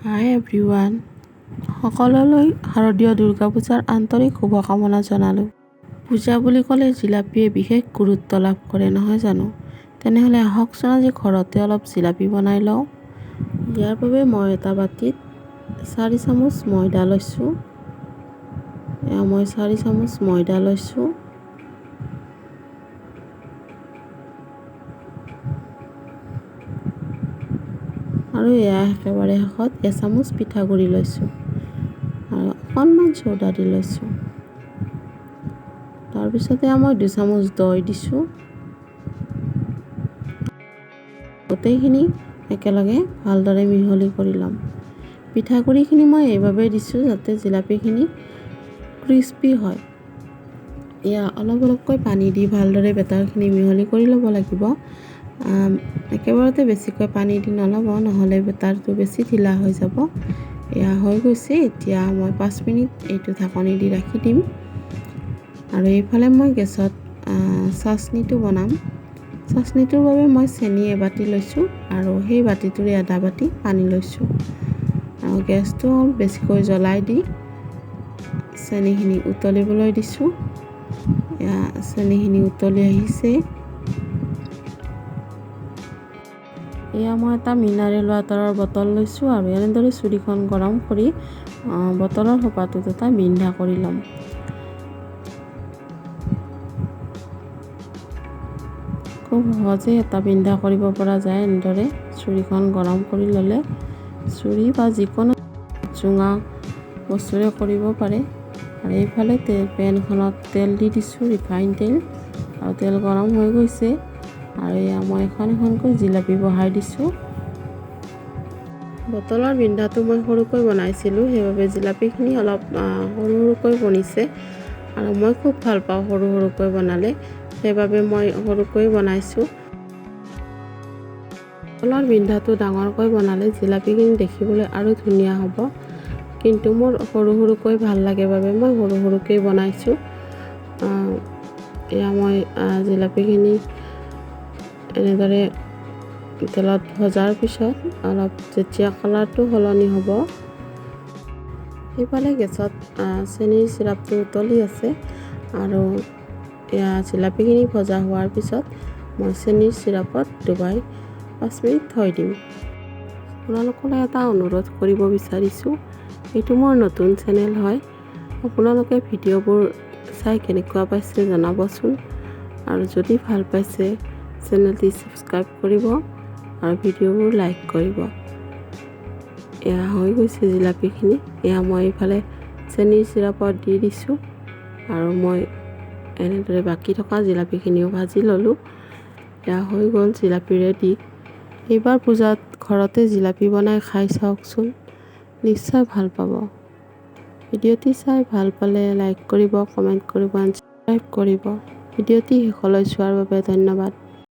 হাই everyone, সকলোলৈ শাৰদীয় দুৰ্গা পূজাৰ আন্তৰিক শুভকামনা জনালোঁ। পূজা বুলি ক'লে জিলাপিয়ে বিশেষ গুৰুত্ব লাভ কৰে নহয় জানো? তেনেহ'লে আহকচোন আজি ঘৰতে অলপ জিলাপি বনাই লওঁ। ইয়াৰ বাবে মই এটা বাটিত 4 চামুচ ময়দা লৈছোঁ। মই 4 চামুচ ময়দা লৈছোঁ। আৰু এয়া একেবাৰে শেষত এচামুচ পিঠাগুড়ি লৈছোঁ আৰু অকণমান চ'ডা দি লৈছোঁ। তাৰপিছতে মই 2 চামুচ দৈ দিছোঁ। গোটেইখিনি একেলগে ভালদৰে মিহলি কৰি ল'ম। পিঠাগুড়িখিনি মই এইবাবে দিছোঁ যাতে জিলাপিখিনি ক্ৰিস্পি হয়। এয়া অলপ অলপকৈ পানী দি ভালদৰে বেটাৰখিনি মিহলি কৰি ল'ব লাগিব। একেবাৰতে বেছিকৈ পানী দি নল'ব, নহ'লে বেটাৰটো বেছি ঢিলা হৈ যাব। এয়া হৈ গৈছে। এতিয়া মই 5 মিনিট এইটো ঢাকনি দি ৰাখি দিম। আৰু এইফালে মই গেছত চাচনিটো বনাম। চাচনিটোৰ বাবে মই চেনি এবাটি লৈছোঁ আৰু সেই বাতিটোৰে আধা বাটি পানী লৈছোঁ। আৰু গেছটো বেছিকৈ জ্বলাই দি চেনিখিনি উতলিবলৈ দিছোঁ। এয়া চেনিখিনি উতলি আহিছে। এয়া মই এটা মিনাৰেল ৱাটাৰৰ বটল লৈছোঁ আৰু এনেদৰে চুৰিখন গৰম কৰি বটলৰ সোপাটোত এটা বিন্ধা কৰি ল'ম। খুব সহজে এটা বিন্ধা কৰিব পৰা যায়। এনেদৰে চুৰিখন গৰম কৰি ল'লে চুৰি বা যিকোনো জোঙা বস্তুৰে কৰিব পাৰে। আৰু এইফালে পেনখনত তেল দি দিছোঁ, ৰিফাইন তেল, আৰু তেল গৰম হৈ গৈছে। আৰু এয়া মই এখন এখনকৈ জিলাপি বহাই দিছোঁ। বটলৰ বিন্ধাটো মই সৰুকৈ বনাইছিলোঁ, সেইবাবে জিলাপিখিনি অলপ সৰু সৰুকৈ বনিছে। আৰু মই খুব ভাল পাওঁ সৰু সৰুকৈ বনালে, সেইবাবে মই সৰুকৈ বনাইছোঁ। বটলৰ বিন্ধাটো ডাঙৰকৈ বনালে জিলাপিখিনি দেখিবলৈ আৰু ধুনীয়া হ'ব, কিন্তু মোৰ সৰু সৰুকৈ ভাল লাগে বাবে মই সৰু সৰুকৈ বনাইছোঁ। এয়া মই জিলাপিখিনি এনেদৰে তেলত ভজাৰ পিছত অলপ যেতিয়া কালাৰটো সলনি হ'ব, সেইফালে গেছত চেনিৰ চিৰাপটো উতলি আছে। আৰু এয়া জিলাপিখিনি ভজা হোৱাৰ পিছত মই চেনিৰ চিৰাপত ডুবাই 5 মিনিট থৈ দিম। আপোনালোকলৈ এটা অনুৰোধ কৰিব বিচাৰিছোঁ, এইটো মোৰ নতুন চেনেল হয়। আপোনালোকে ভিডিঅ'বোৰ চাই কেনেকুৱা পাইছে জনাবচোন। আৰু যদি ভাল পাইছে চেনেলটি ছাবস্ক্ৰাইব কৰিব আৰু ভিডিঅ'বোৰ লাইক কৰিব। এয়া হৈ গৈছে জিলাপিখিনি। এয়া মই এইফালে চেনিৰ চিৰাপত দি দিছোঁ আৰু মই এনেদৰে বাকী থকা জিলাপিখিনিও ভাজি ল'লোঁ। এয়া হৈ গ'ল জিলাপি ৰেডি। এইবাৰ পূজাত ঘৰতে জিলাপি বনাই খাই চাওকচোন, নিশ্চয় ভাল পাব। ভিডিঅ'টি চাই ভাল পালে লাইক কৰিব, কমেণ্ট কৰিব, ছাবস্ক্ৰাইব কৰিব। ভিডিঅ'টি শেষলৈ চোৱাৰ বাবে ধন্যবাদ।